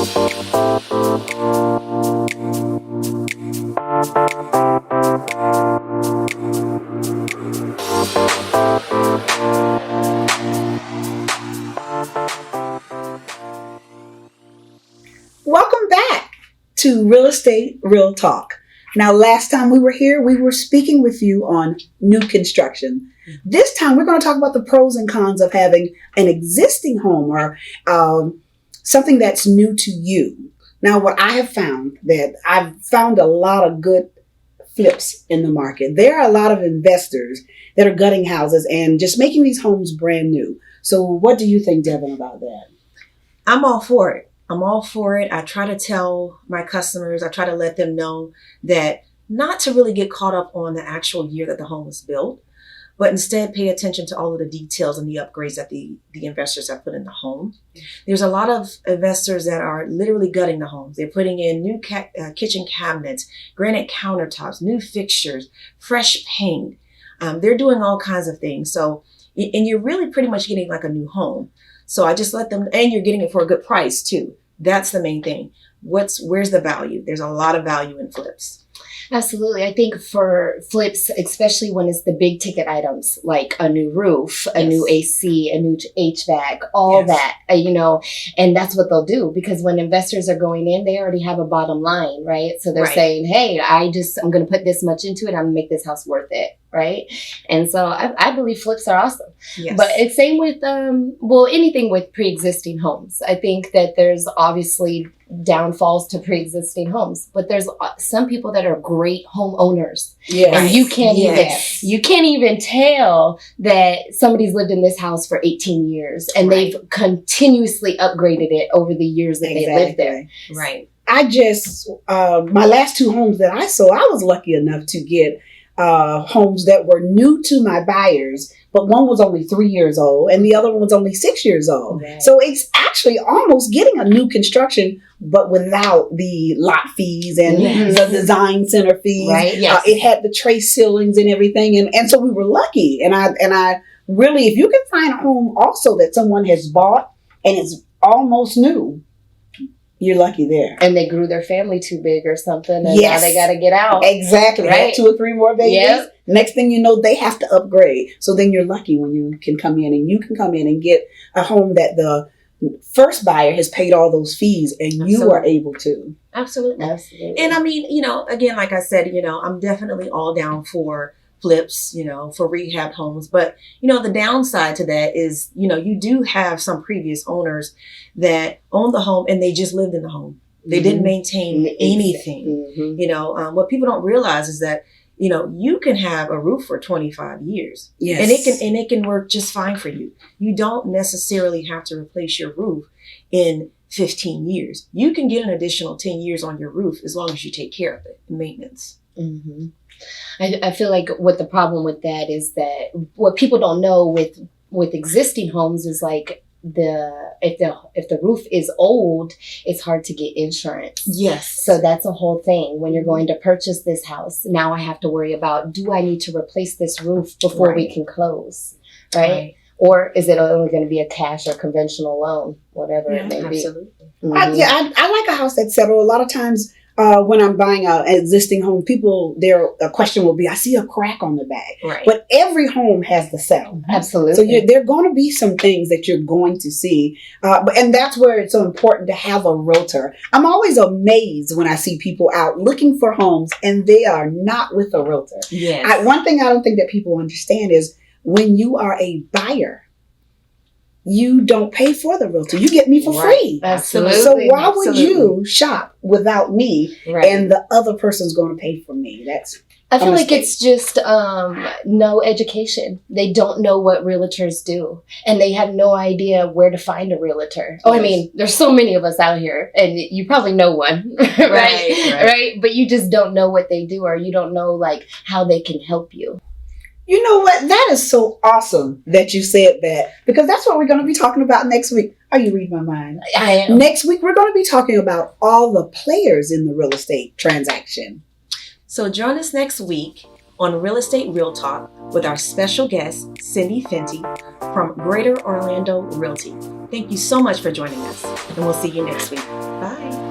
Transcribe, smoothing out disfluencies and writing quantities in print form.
Welcome back to Real Estate Real Talk. Now, last time we were here, we were speaking with you on new construction. This time, we're going to talk about the pros and cons of having an existing home or something that's new to you. Now, what I have found, that I've found a lot of good flips in the market. There are a lot of investors that are gutting houses and just making these homes brand new. So what do you think, Devin, about that? I'm all for it. I'm all for it. I try to tell my customers, I try to let them know that not to really get caught up on the actual year that the home was built, but instead pay attention to all of the details and the upgrades that the investors have put in the home. There's a lot of investors that are literally gutting the homes. They're putting in new kitchen cabinets, granite countertops, new fixtures, fresh paint. They're doing all kinds of things. So, and you're really pretty much getting like a new home. So I just let them, and you're getting it for a good price too. That's the main thing. Where's the value? There's a lot of value in flips. Absolutely. I think for flips, especially when it's the big ticket items like a new roof, a new AC, a new HVAC, all that, and that's what they'll do, because when investors are going in, they already have a bottom line, right? So they're saying, hey, I'm going to put this much into it. I'm going to make this house worth it. Right. And so I believe flips are awesome. Yes. But it's same with, anything with pre-existing homes. I think that there's obviously downfalls to pre-existing homes, but there's some people that are great homeowners. Yes. And you can't even tell that somebody's lived in this house for 18 years and they've continuously upgraded it over the years that they lived there. Right. I just, my last two homes that I sold, I was lucky enough to get homes that were new to my buyers, but one was only 3 years old and the other one was only 6 years old. Right. So it's actually almost getting a new construction, but without the lot fees and the design center fees. Right. Yes. It had the tray ceilings and everything. And so we were lucky. And I really, if you can find a home also that someone has bought and it's almost new, you're lucky there. And they grew their family too big or something, and now they got to get out. Exactly. Right. Had 2 or 3 more babies. Yep. Next thing you know, they have to upgrade. So then you're lucky when you can come in and get a home that the first buyer has paid all those fees and you are able to. Absolutely. And I mean, again, like I said, I'm definitely all down for flips, for rehab homes. But, the downside to that is, you do have some previous owners that own the home and they just lived in the home. They didn't maintain anything. What people don't realize is that, you can have a roof for 25 years. Yes. And it can work just fine for you. You don't necessarily have to replace your roof in 15 years. You can get an additional 10 years on your roof as long as you take care of it and maintenance. Mm-hmm. I feel like what the problem with that is that what people don't know with existing homes is like if the roof is old, it's hard to get insurance. Yes. So that's a whole thing. When you're going to purchase this house, now I have to worry about, do I need to replace this roof before we can close? Right? Or is it only going to be a cash or conventional loan, whatever it may be? Absolutely. Mm-hmm. I like a house that's settled. A lot of times when I'm buying an existing home, their question will be, I see a crack on the back. Right. But every home has the settle. Absolutely. So there are going to be some things that you're going to see. And that's where it's so important to have a realtor. I'm always amazed when I see people out looking for homes and they are not with a realtor. Yes. One thing I don't think that people understand is when you are a buyer, you don't pay for the realtor. You get me for free. Absolutely. So why would you shop without me and the other person's going to pay for me? I feel like it's just no education. They don't know what realtors do. And they have no idea where to find a realtor. Oh, I mean, there's so many of us out here. And you probably know one, right? But you just don't know what they do, or you don't know like how they can help you. You know what? That is so awesome that you said that, because that's what we're going to be talking about next week. Are you reading my mind? I am. Next week, we're going to be talking about all the players in the real estate transaction. So join us next week on Real Estate Real Talk with our special guest, Cindy Fenty from Greater Orlando Realty. Thank you so much for joining us, and we'll see you next week. Bye.